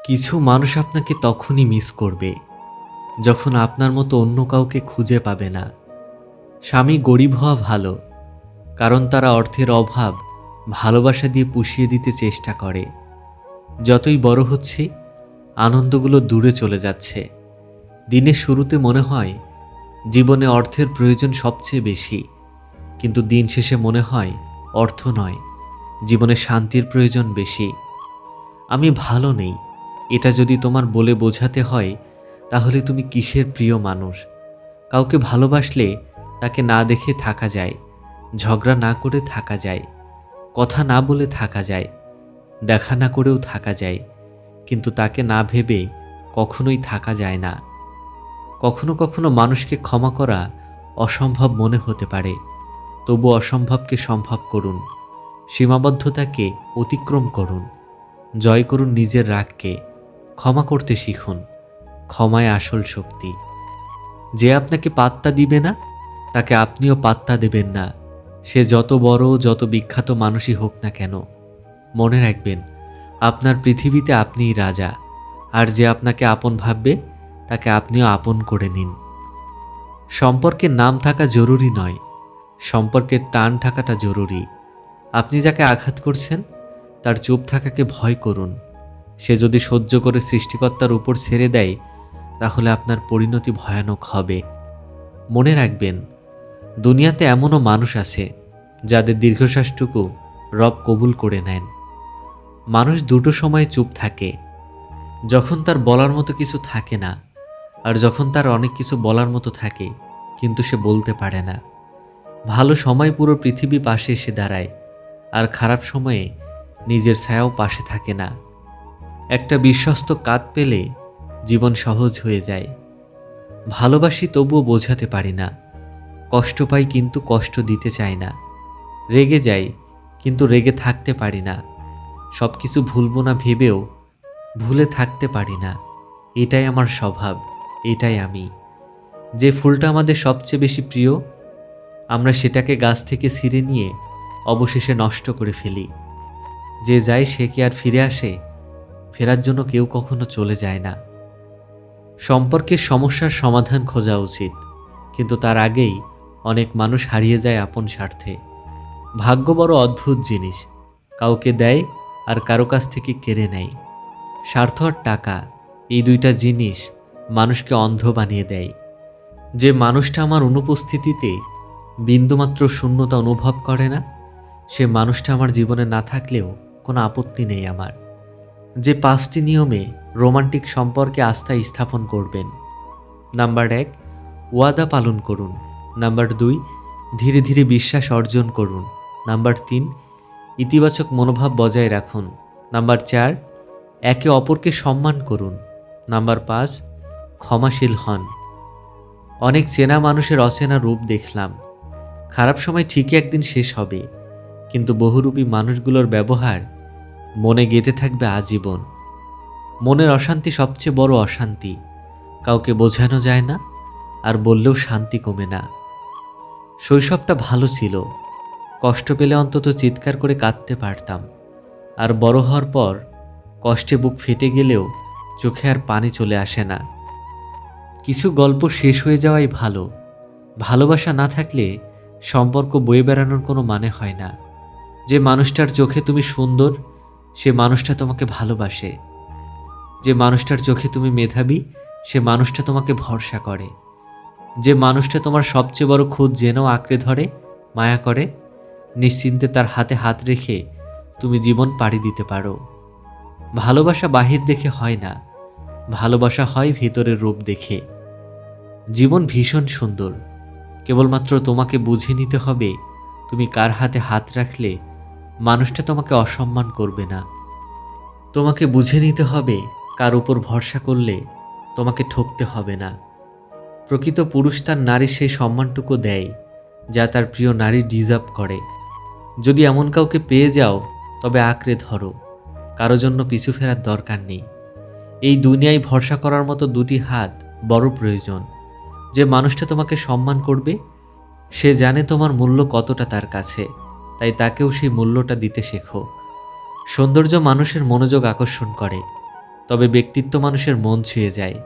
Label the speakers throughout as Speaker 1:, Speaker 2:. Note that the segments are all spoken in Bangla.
Speaker 1: কিছু মানুষ আপনাকে তখনই মিস করবে যখন আপনার মতো অন্য কাউকে খুঁজে পাবে না। স্বামী গরিব হওয়া ভালো, কারণ তারা অর্থের অভাব ভালোবাসা দিয়ে পুষিয়ে দিতে চেষ্টা করে। যতই বড় হচ্ছে, আনন্দগুলো দূরে চলে যাচ্ছে। দিনের শুরুতে মনে হয় জীবনে অর্থের প্রয়োজন সবচেয়ে বেশি, কিন্তু দিন শেষে মনে হয় অর্থ নয়, জীবনে শান্তির প্রয়োজন বেশি। আমি ভালো নেই, এটা যদি তোমার বলে বোঝাতে হয়, তাহলে তুমি কিসের প্রিয় মানুষ? কাউকে ভালোবাসলে তাকে না দেখে থাকা যায়, ঝগড়া না করে থাকা যায়, কথা না বলে থাকা যায়, দেখা না করেও থাকা যায়, কিন্তু তাকে না ভেবে কখনোই থাকা যায় না। কখনো কখনো মানুষকে ক্ষমা করা অসম্ভব মনে হতে পারে, তবু অসম্ভবকে সম্ভব করুন। সীমাবদ্ধতাকে অতিক্রম করুন, জয় করুন নিজের রাগকে, ক্ষমা করতে শিখুন। ক্ষমায় আসল শক্তি। যে আপনাকে পাত্তা দিবে না, তাকে আপনিও পাত্তা দেবেন না, সে যত বড় যত বিখ্যাত মানুষই হোক না কেন। মনে রাখবেন, আপনার পৃথিবীতে আপনিই রাজা, আর যে আপনাকে আপন ভাববে তাকে আপনিও আপন করে নিন। সম্পর্কের নাম থাকা জরুরি নয়, সম্পর্কের টান থাকাটা জরুরি। আপনি যাকে আঘাত করছেন তার চুপ থাকাকে ভয় করুন। সে যদি সহ্য করে সৃষ্টিকর্তার উপর ছেড়ে দেয়, তাহলে আপনার পরিণতি ভয়ানক হবে। মনে রাখবেন, দুনিয়াতে এমনও মানুষ আছে যাদের দীর্ঘশ্বাসটুকু রব কবুল করে নেন। মানুষ দুটো সময় চুপ থাকে, যখন তার বলার মতো কিছু থাকে না, আর যখন তার অনেক কিছু বলার মতো থাকে কিন্তু সে বলতে পারে না। ভালো সময় পুরো পৃথিবী পাশে এসে দাঁড়ায়, আর খারাপ সময়ে নিজের ছায়াও পাশে থাকে না। একটা বিশ্বস্ত কাঁধ পেলে জীবন সহজ হয়ে যায়। ভালোবাসি তবুও বোঝাতে পারি না, কষ্ট পাই কিন্তু কষ্ট দিতে চাই না, রেগে যাই কিন্তু রেগে থাকতে পারি না, সব কিছু ভুলব না ভেবেও ভুলে থাকতে পারি না। এটাই আমার স্বভাব, এটাই আমি। যে ফুলটা আমাদের সবচেয়ে বেশি প্রিয়, আমরা সেটাকে গাছ থেকে ছিঁড়ে নিয়ে অবশেষে নষ্ট করে ফেলি। যে যায় সে কি আর ফিরে আসে? ফেরার জন্য কেউ কখনো চলে যায় না। সম্পর্কের সমস্যার সমাধান খোঁজা উচিত, কিন্তু তার আগেই অনেক মানুষ হারিয়ে যায় আপন স্বার্থে। ভাগ্য বড় অদ্ভুত জিনিস, কাউকে দেয় আর কারো কাছ থেকে কেড়ে নেয়। স্বার্থ আর টাকা, এই দুইটা জিনিস মানুষকে অন্ধ বানিয়ে দেয়। যে মানুষটা আমার অনুপস্থিতিতে বিন্দুমাত্র শূন্যতা অনুভব করে না, সে মানুষটা আমার জীবনে না থাকলেও কোনো আপত্তি নেই আমার। যে 5টি নিয়মে রোমান্টিক সম্পর্কে আস্থা স্থাপন করবেন। নাম্বার 1, ওয়াদা পালন করুন। নাম্বার 2, ধীরে ধীরে বিশ্বাস অর্জন করুন। নাম্বার 3, ইতিবাচক মনোভাব বজায় রাখুন। নাম্বার 4, একে অপরকে সম্মান করুন। নাম্বার 5, ক্ষমাশীল হন। অনেক চেনা মানুষের অচেনা রূপ দেখলাম। খারাপ সময় ঠিকই একদিন শেষ হবে, কিন্তু বহুরূপী মানুষগুলোর ব্যবহার মনে গেঁথে থাকবে আজীবন। মনের অশান্তি সবচেয়ে বড় অশান্তি, কাউকে বোঝানো যায় না, আর বললেও শান্তি কমে না। শৈশবটা ভালো ছিল, কষ্ট পেলে অন্তত চিৎকার করে কাঁদতে পারতাম, আর বড় হওয়ার পর কষ্টে বুক ফেটে গেলেও চোখে আর পানি চলে আসে না। কিছু গল্প শেষ হয়ে যাওয়াই ভালো। ভালোবাসা না থাকলে সম্পর্ক বয়ে বেড়ানোর কোনো মানে হয় না। যে মানুষটার চোখে তুমি সুন্দর, সে মানুষটা তোমাকে ভালোবাসে। যে মানুষটার চোখে তুমি মেধাবী, সে মানুষটা তোমাকে ভরসা করে। যে মানুষটা তোমার সবচেয়ে বড় খুঁত জেনেও আঁকড়ে ধরে, মায়া করে, নিশ্চিন্তে তার হাতে হাত রেখে তুমি জীবন পাড়ি দিতে পারো। ভালোবাসা বাহির দেখে হয় না, ভালোবাসা হয় ভিতরের রূপ দেখে। জীবন ভীষণ সুন্দর, কেবলমাত্র তোমাকে বুঝে নিতে হবে তুমি কার হাতে হাত রাখলে মানুষটা তোমাকে অসম্মান করবে না। তোমাকে বুঝে নিতে হবে কার উপর ভরসা করলে তোমাকে ঠকতে হবে না। প্রকৃত পুরুষ তার নারীর সেই সম্মানটুকু দেয় যা তার প্রিয় নারী ডিজার্ভ করে। যদি এমন কাউকে পেয়ে যাও, তবে আঁকড়ে ধরো, কারো জন্য পিছু ফেরার দরকার নেই। এই দুনিয়ায় ভরসা করার মতো দুটি হাত বড় প্রয়োজন। যে মানুষটা তোমাকে সম্মান করবে, সে জানে তোমার মূল্য কতটা তার কাছে, তাই তাকেও সেই মূল্যটা দিতে শেখো। সৌন্দর্য মানুষের মনোযোগ আকর্ষণ করে, তবে ব্যক্তিত্ব মানুষের মন ছুঁয়ে যায়।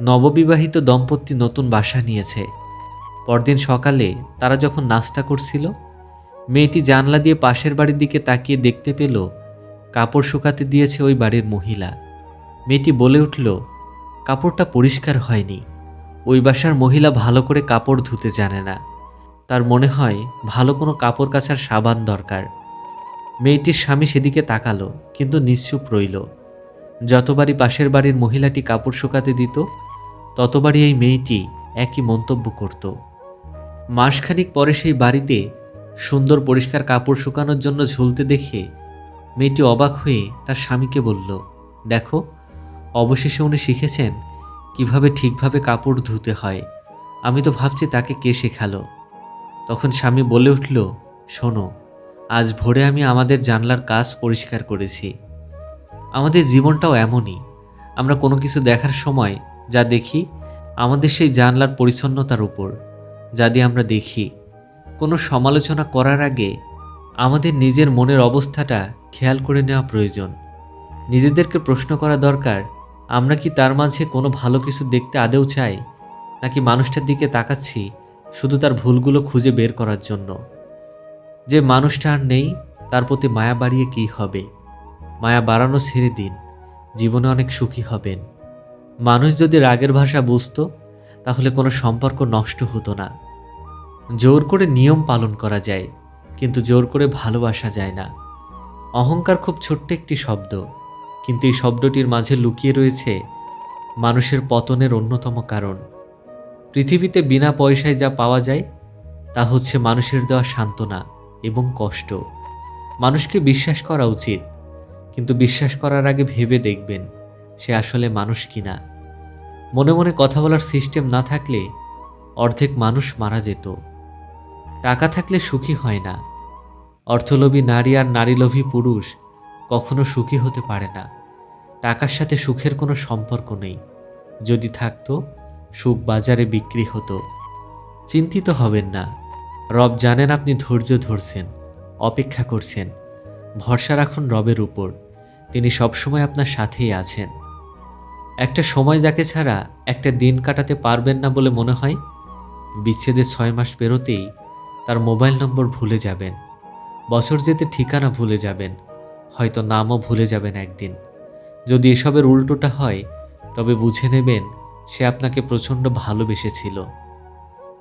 Speaker 1: নববিবাহিত দম্পতি নতুন বাসা নিয়েছে। পরদিন সকালে তারা যখন নাস্তা করছিল, মেয়েটি জানলা দিয়ে পাশের বাড়ির দিকে তাকিয়ে দেখতে পেল কাপড় শুকাতে দিয়েছে ওই বাড়ির মহিলা। মেয়েটি বলে উঠল, কাপড়টা পরিষ্কার হয়নি। ওই বাসার মহিলা ভালো করে কাপড় ধুতে জানে না। তার মনে হয় ভালো কোনো কাপড় কাচার সাবান দরকার। মেয়েটির স্বামী সেদিকে তাকালো, কিন্তু নিশ্চুপ রইল। যতবারই পাশের বাড়ির মহিলাটি কাপড় শুকাতে দিত, ততবারই এই মেয়েটি একই মন্তব্য করত। মাসখানিক পরে সেই বাড়িতে সুন্দর পরিষ্কার কাপড় শুকানোর জন্য ঝুলতে দেখে মেয়েটি অবাক হয়ে তার স্বামীকে বলল, দেখো, অবশেষে উনি শিখেছেন কিভাবে ঠিকভাবে কাপড় ধুতে হয়। আমি তো ভাবছি তাকে কে শেখালো। তখন স্বামী বলে উঠল, শোনো, আজ ভোরে আমি আমাদের জানলার কাচ পরিষ্কার করেছি। আমাদের জীবনটাও এমনই। আমরা কোনো কিছু দেখার সময় যা দেখি, আমাদের সেই জানলার পরিচ্ছন্নতার উপর যা দিয়ে আমরা দেখি। কোনো সমালোচনা করার আগে আমাদের নিজের মনের অবস্থাটা খেয়াল করে নেওয়া প্রয়োজন। নিজেদেরকে প্রশ্ন করা দরকার, আমরা কি তার মাঝে কোনো ভালো কিছু দেখতে আদৌ চাই, নাকি মানুষটার দিকে তাকাচ্ছি শুধু তার ভুলগুলো খুঁজে বের করার জন্য। যে মানুষটা আর নেই, তার প্রতি মায়া বাড়িয়ে কী হবে? মায়া বাড়ানো ছেড়ে দিন, জীবনে অনেক সুখী হবেন। মানুষ যদি রাগের ভাষা বুঝতো, তাহলে কোনো সম্পর্ক নষ্ট হতো না। জোর করে নিয়ম পালন করা যায়, কিন্তু জোর করে ভালোবাসা যায় না। অহংকার খুব ছোট্ট একটি শব্দ, কিন্তু এই শব্দটির মাঝে লুকিয়ে রয়েছে মানুষের পতনের অন্যতম কারণ। পৃথিবীতে বিনা পয়সায় যা পাওয়া যায় তা হচ্ছে মানুষের দেওয়া সান্ত্বনা এবং কষ্ট। মানুষকে বিশ্বাস করা উচিত, কিন্তু বিশ্বাস করার আগে ভেবে দেখবেন সে আসলে মানুষ কিনা। মনে মনে কথা বলার সিস্টেম না থাকলে অর্ধেক মানুষ মারা যেত। টাকা থাকলে সুখী হয় না। অর্থলোভী নারী আর নারীলোভী পুরুষ কখনো সুখী হতে পারে না। টাকার সাথে সুখের কোনো সম্পর্ক নেই। যদি থাকতো, সুখ বাজারে বিক্রি হতো। চিন্তিত হবেন না। রব জানেন আপনি ধৈর্য ধরছেন, অপেক্ষা করছেন। ভরসা রাখুন রবের উপর, তিনি সবসময় আপনার সাথেই আছেন। একটা সময় যাকে ছাড়া একটা দিন কাটাতে পারবেন না বলে মনে হয়, বিচ্ছেদের 6 মাস পেরোতেই তার মোবাইল নম্বর ভুলে যাবেন। বছর যেতে ঠিকানা ভুলে যাবেন, হয়তো নামও ভুলে যাবেন একদিন। যদি এসবের উল্টোটা হয়, তবে বুঝে নেবেন সে আপনাকে প্রচণ্ড ভালোবেসেছিল।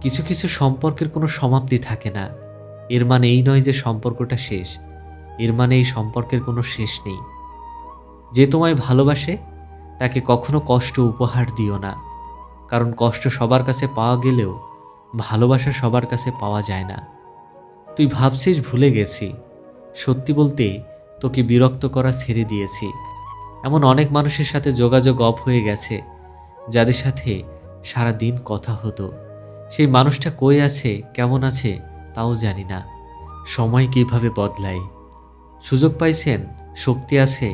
Speaker 1: কিছু কিছু সম্পর্কের কোনো সমাপ্তি থাকে না। এর মানে এই নয় যে সম্পর্কটা শেষ, এর মানে এই সম্পর্কের কোনো শেষ নেই। যে তোমায় ভালোবাসে তাকে কখনো কষ্ট উপহার দিও না, কারণ কষ্ট সবার কাছে পাওয়া গেলেও ভালোবাসা সবার কাছে পাওয়া যায় না। তুই ভাবছিস ভুলে গেছি, সত্যি বলতে তোকে বিরক্ত করা ছেড়ে দিয়েছি। এমন অনেক মানুষের সাথে যোগাযোগ অফ হয়ে গেছে, যাদের সাথে সারা দিন কথা হতো। সেই মানুষটা কই আছে, কেমন আছে তাও জানি না। সময় কিভাবে বদলায়। সুযোগ পাইছেন, শক্তি আছে,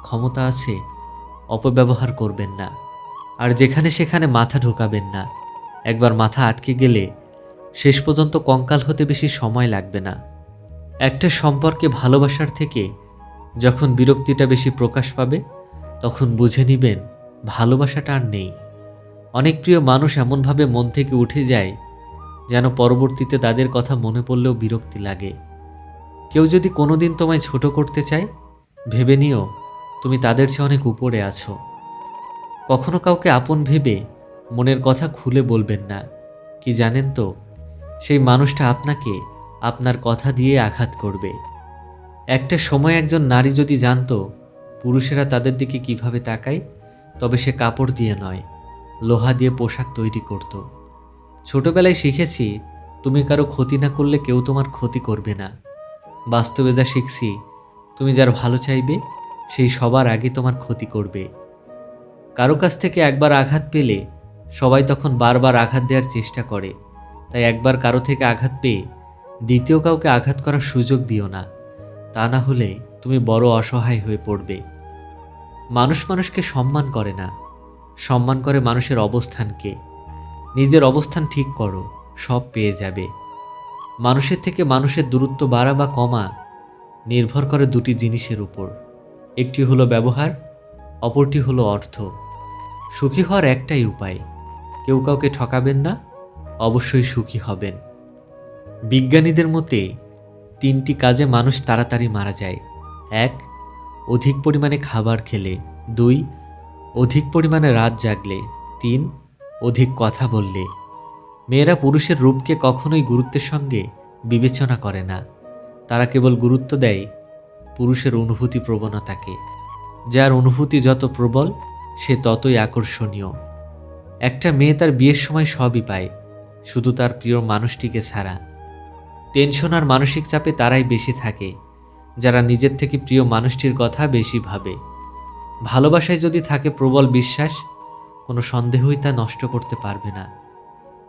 Speaker 1: ক্ষমতা আছে, অপব্যবহার করবেন না। আর যেখানে সেখানে মাথা ঢোকাবেন না। একবার মাথা আটকে গেলে শেষ পর্যন্ত কঙ্কাল হতে বেশি সময় লাগবে না। একটা সম্পর্কে ভালোবাসার থেকে যখন বিরক্তিটা বেশি প্রকাশ পাবে, তখন বুঝে নিবেন ভালোবাসাটা আর নেই। অনেক প্রিয় মানুষ এমনভাবে মন থেকে উঠে যায় যেন পরবর্তীতে তাদের কথা মনে পড়লেও বিরক্তি লাগে। কেউ যদি কোনোদিন তোমায় ছোট করতে চায়, ভেবে নিও তুমি তাদের চেয়ে অনেক উপরে আছো। কখনো কাউকে আপন ভেবে মনের কথা খুলে বলবেন না। কি জানেন তো, সেই মানুষটা আপনাকে আপনার কথা দিয়ে আঘাত করবে। একটা সময় একজন নারী যদি জানতো পুরুষেরা তাদের দিকে কিভাবে তাকায়, তবে সে কাপড় দিয়ে নয়, লোহা দিয়ে পোশাক তৈরি করত। ছোটবেলায় শিখেছি তুমি কারো ক্ষতি না করলে কেউ তোমার ক্ষতি করবে না। বাস্তবে যা শিখছি, তুমি যার ভালো চাইবে সেই সবার আগে তোমার ক্ষতি করবে। কারো কাছ থেকে একবার আঘাত পেলে সবাই তখন বারবার আঘাত দেওয়ার চেষ্টা করে। তাই একবার কারো থেকে আঘাত পেয়ে দ্বিতীয় কাউকে আঘাত করার সুযোগ দিও না। তা না হলে তুমি বড় অসহায় হয়ে পড়বে। মানুষ মানুষকে সম্মান করে না, সম্মান করে মানুষের অবস্থানকে। নিজের অবস্থান ঠিক করো, সব পেয়ে যাবে। মানুষের থেকে মানুষের দূরত্ব বাড়া বা কমা নির্ভর করে দুটি জিনিসের উপর। একটি হলো ব্যবহার, অপরটি হলো অর্থ। সুখী হওয়ার একটাই উপায়, কেউ কাউকে ঠকাবেন না, অবশ্যই সুখী হবেন। বিজ্ঞানীদের মতে 3টি কাজে মানুষ তাড়াতাড়ি মারা যায়। 1, অধিক পরিমাণে খাবার খেলে। 2, অধিক পরিমাণে রাত জাগলে। 3, অধিক কথা বললে। মেয়েরা পুরুষের রূপকে কখনোই গুরুত্বের সঙ্গে বিবেচনা করে না, তারা কেবল গুরুত্ব দেয় পুরুষের অনুভূতি প্রবণতাকে। যার অনুভূতি যত প্রবল সে ততই আকর্ষণীয়। একটা মেয়ে তার বিয়ের সময় সবই পায়, শুধু তার প্রিয় মানুষটিকে ছাড়া। টেনশন আর মানসিক চাপে তারাই বেশি থাকে যারা নিজের থেকে প্রিয় মানুষটির কথা বেশি ভাবে। ভালোবাসায় যদি থাকে প্রবল বিশ্বাস, কোনো সন্দেহই তা নষ্ট করতে পারবে না।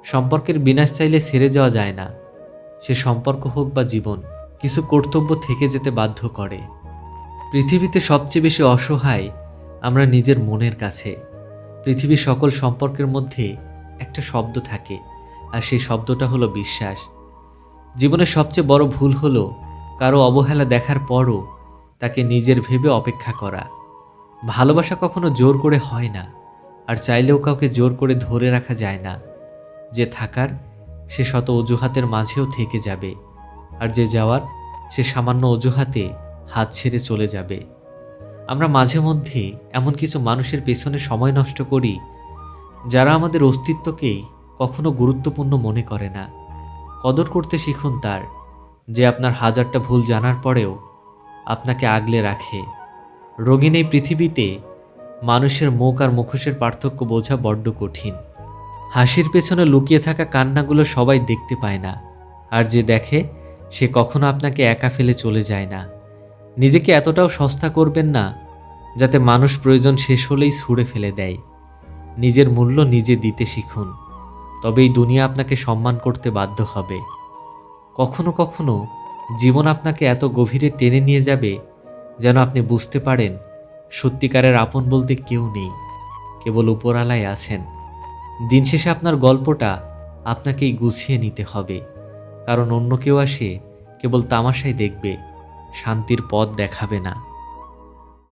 Speaker 1: সম্পর্কের বিনাশ চাইলে ছেড়ে যাওয়া যায় না, সে সম্পর্ক হোক বা জীবন, কিছু কর্তব্য থেকে যেতে বাধ্য করে। পৃথিবীতে সবচেয়ে বেশি অসহায় আমরা নিজের মনের কাছে। পৃথিবীর সকল সম্পর্কের মধ্যে একটা শব্দ থাকে, আর সেই শব্দটা হলো বিশ্বাস। জীবনের সবচেয়ে বড় ভুল হলো কারো অবহেলা দেখার পরও তাকে নিজের ভেবে অপেক্ষা করা। ভালোবাসা কখনো জোর করে হয় না, আর চাইলেও কাউকে জোর করে ধরে রাখা যায় না। যে থাকার সে শত অজুহাতের মাঝেও থেকে যাবে, আর যে যাওয়ার সে সামান্য অজুহাতে হাত ছেড়ে চলে যাবে। আমরা মাঝে মধ্যে এমন কিছু মানুষের পেছনে সময় নষ্ট করি যারা আমাদের অস্তিত্বকেই কখনো গুরুত্বপূর্ণ মনে করে না। কদর করতে শিখুন তার, যে আপনার হাজারটা ভুল জানার পরেও আপনাকে আগলে রাখে। রঙিন এই পৃথিবীতে মানুষের মুখ আর মুখোশের পার্থক্য বোঝা বড্ড কঠিন। হাসির পেছনে লুকিয়ে থাকা কান্নাগুলো সবাই দেখতে পায় না, আর যে দেখে সে কখনো আপনাকে একা ফেলে চলে যায় না। নিজেকে এতটাও সস্তা করবেন না যাতে মানুষ প্রয়োজন শেষ হলেই ছুঁড়ে ফেলে দেয়। নিজের মূল্য নিজে দিতে শিখুন, তবেই দুনিয়া আপনাকে সম্মান করতে বাধ্য হবে। কখনো কখনো জীবন আপনাকে এত গভীরে টেনে নিয়ে যাবে যেন আপনি বুঝতে পারেন সত্যিকারের আপন বলতে কেউ নেই, কেবল উপরালায় আছেন। দিন শেষে আপনার গল্পটা আপনাকেই গুছিয়ে নিতে হবে, কারণ অন্য কেউ আসে কেবল তামাশাই দেখবে, শান্তির পথ দেখাবে না।